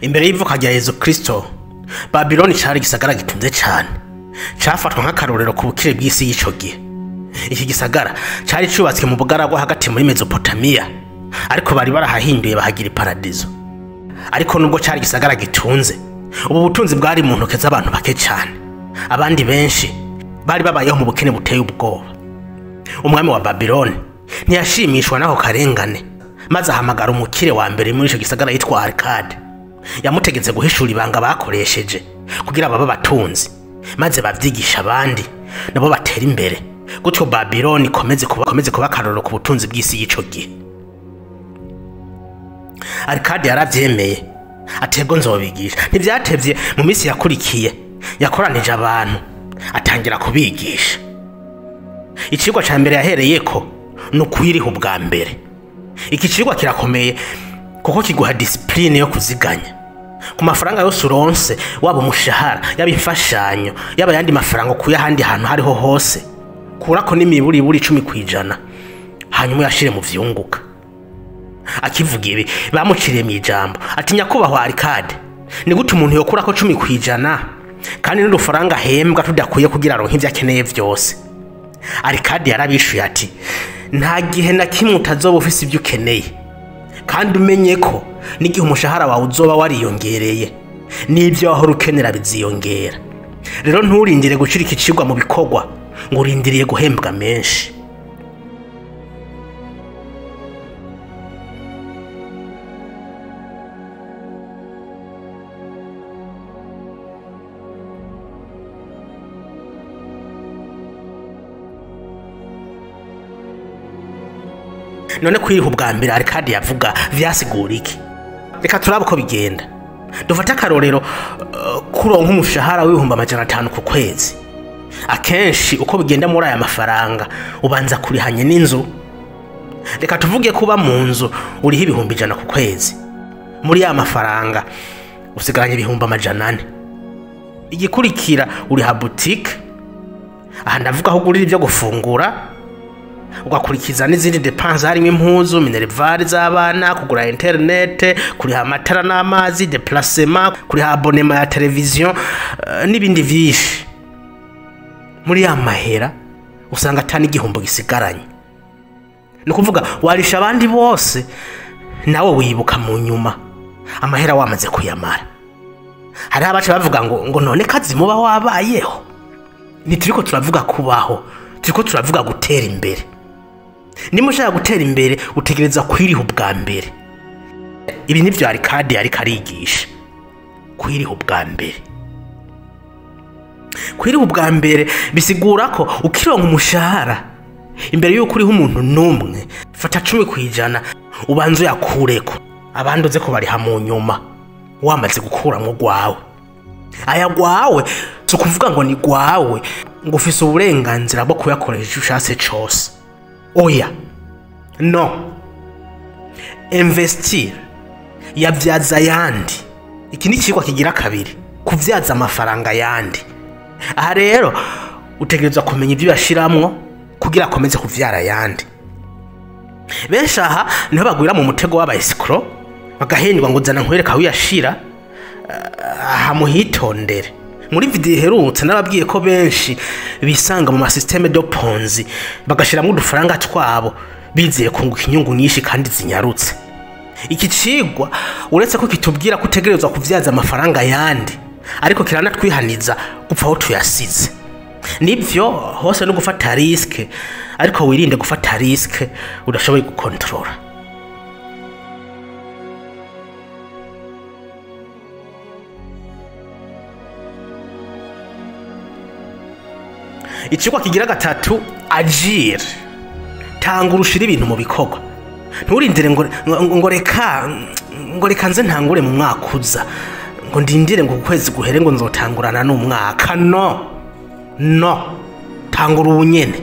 Imbere y'ivuka rya Yesu Kristo, Babiloni cari gisagara gitunze cyane. Cafatwa nk'akarorero ku bukire bw'isi y'ico gihe. Iki gisagara cari cubatswe mu bugaragwa hagati muri Mesopotamiya, ariko bari barahahinduye bahagira iparadizo. Ariko nubwo cari gisagara gitunze, ubu butunzi bwari mu ntoke z'abantu bake cyane. Abandi benshi bari babayeho mu bukene buteye ubwoba. Umwami wa Babiloni ntiyashimishwa naho karengane, maze ahamagara umukire wa mbere muri ico gisagara yitwa Arkade. Yamutegetse guhishura ibanga bakoresheje kugira baba batunzi, maze bavyigisha abandi nabo batera imbere. Gutyo Babiloni komeze kuba karorero ku butunzi bw'isi y'ico gihe. Arkade yaravyemeye, atebwo nzobigisha. Ntivyatevye, mu misi yakurikiye yakoranije abantu atangira kubigisha. Icigwa ca mbere yahereyeko n'ukwiriha ubwa mbere. Iki cigwa kirakomeye kuko kiguha discipline yo kuziganya. Ku mafaranga yose uronse, waba umushahara, yaba imfashanyo, yaba yandi mafaranga kuya handi hantu hariho hose, kurako n'imiburi 10%, hanyuma uyashire mu vyunguka. Akivuga ibi bamuciriye mu ijambo ati, nyakubahwa Arkade, ni gute umuntu yokurako 10% kandi n'udufaranga hembwa tudakuye kugira aronke ivyo akeneye vyose? Arkade yarabishuye ati, nta gihe na kimwe utazoba ufise ivyo ukeneye, kandi umenye ko n'igihe umushahara wawe uzoba wariyongereye, n'ivyo wahora ukenera biziyongera. Rero nturindire gushira iki cigwa mu bikorwa ngo urindiriye guhembwa menshi. None kwiriha ubwa mbere Arkade yavuga vyasigura iki? Reka turabe uko bigenda. Dufata akarorero kuronka umushahara w'ibihumbi 500 ku kwezi. Akenshi uko bigenda muri aya mafaranga ubanza kurihanye n'inzu. Reka tuvuge kuba mu nzu uriho ibihumbi 100 ku kwezi. Muri ya mafaranga usigaranye ibihumbi 400. Igikurikira uriha boutique. Aha ndavuga aho ugurira ibyo gufungura, ugakurikiza n'izindi dépenses harimo impuzu, minerval z'abana, kugura internet, kuriha amatara n'amazi, déplacement, kuriha abonnement ya television, n'ibindi vyinshi. Muri ya mahera usanga atani igihombo gisigaranye. No kuvuga warisha abandi bose, nawe wibuka mu nyuma amahera wamaze kuyamara. Hari abaca bavuga ngo none kazi muba wabayeho. Nituriko turavuga kubaho, turiko turavuga gutera imbere. Nimushaka gutera imbere utegereza kwiriha ubwa mbere. Ibi nivyo Arkade yari karigisha. Kwiriha ubwa mbere. Kwiriha ubwa mbere bisigura ko ukironka umushahara, imbere yuko uriho umuntu numwe, fata 10% ubanze yakureko, abandi uze ko bari mu nyuma wamaze gukuramwo gwawe. Aya gwawe so kuvuga ngo ni gwawe ngo ufise uburenganzira bwo kuyakoresha ushase cyose. Oya, no. Investir yavyaza yandi. Iki ni cigwa kigira kabiri, kuvyaza amafaranga yandi. Aha rero utegerezwa kumenya ibyo yashiramwo kugira akomeze kuvyara yandi. Benshi aha niho bagwira mu mutego w'abaescro, bagahendwa ngo zana nkwereka aho yashira. Aha muhitondere. Muri video herutse nababwiye ko benshi bisanga mu masysteme de Ponzi bagashiramo udufaranga twabo bizeye kunguka inyungu nyinshi kandi zinyarutse. Iki cigwa uretse ko kitubwira ko utegerezwa kuvyaza amafaranga yandi, ariko kiranatwihaniza gupfa aho tuyasize. Nivyo hose no gufata risk, ariko wirinde gufata risk udashoboye gukontrola. Icikwa kigira gatatu, agir. Tanga urushira ibintu mu bikorwa. Nturindire ngo reka nze ntangure mu mwaka uza, ngo ndindire ngo ukwezi guhere ngo nzotangurana n'umwaka. No. Tangura ubunyene.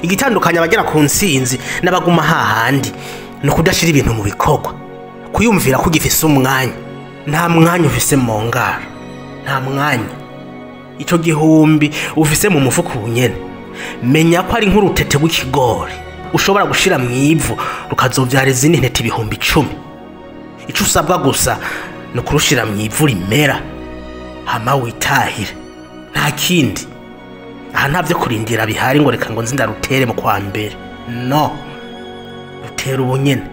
Igitandukanya abagera ku nsinzi n'abaguma hahandi no kudashira ibintu mu bikorwa. Kuyumvira ko gifise umwanya. Nta mwanya ufise mu ngara. Nta mwanya. Ico gihumbi ufise mu mufuko ubunyene, menya ko ari nk'urutete rw'ikigori ushobora gushira mu ivu rukazovyara izindi ntete ibihumbi 10. Ico usabwa gusa no kurushira mu ivu rimera hama witahire nta kindi. Aha ntavyo kurindira bihari ngo reka ngo nzi ndarutere mu kwa mbere, no, rutera ubunyene.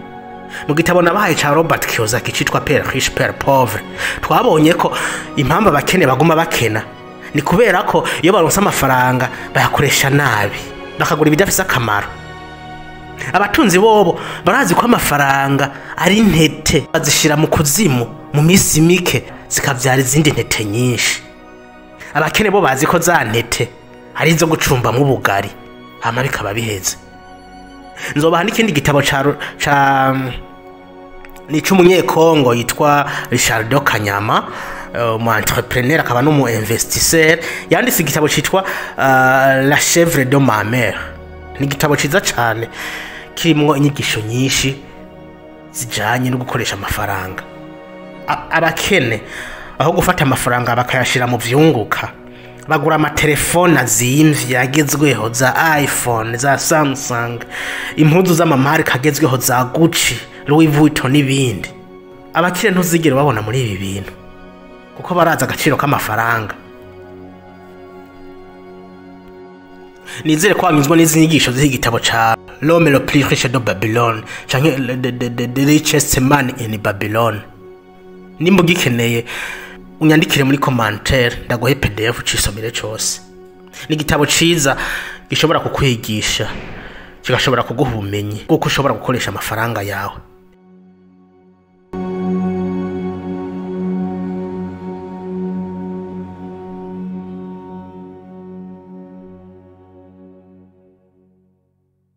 Mu gitabo nabahaye ca Robert Kiyosaki citwa Père riche Père pauvre, twabonye ko impamvu abakene baguma bakena ni kubera ko iyo baronse amafaranga bayakoresha nabi, bakagura ibidafise akamaro. Abatunzi bobo barazi ko amafaranga ari intete, bazishira mu kuzimu mu misi mike zikavyara izindi ntete nyinshi. Abakene bo bazi ko za ntete ari izo gucumba mu bugari hama bikaba biheze. Nzobaha n'ikindi gitabo ca ni c'umunyekongo yitwa Richard Kanyama, mu entrepreneur akaba no mu investisseur, yanditse igitabo citwa La chèvre de ma mère. Ni igitabo ciza cane kirimwo inyigisho nyinshi zijanye no gukoresha amafaranga. Abakene aho gufata amafaranga bakayashira mu vyunguka, bagura amatelefone azimvye agezweho za iPhone, za Samsung, impuzu z'amamarika agezweho za Gucci, Louis Vuitton n'ibindi. Abakire ntuzigere babona muri ibi bintu kuko baraza agaciro k'amafaranga. Nizere ko wanyuzwa n'izi nyigisho z'igitabo ca L'homme le plus riche de Babylone canke the richest man in Babylon. Nimba ugikeneye unyandikire muri commentaire ndaguhe PDF cisomere cyose. Ni igitabo ciza gishobora kukwigisha, kigashobora kuguha ubumenyi kuko ushobora gukoresha amafaranga yawe.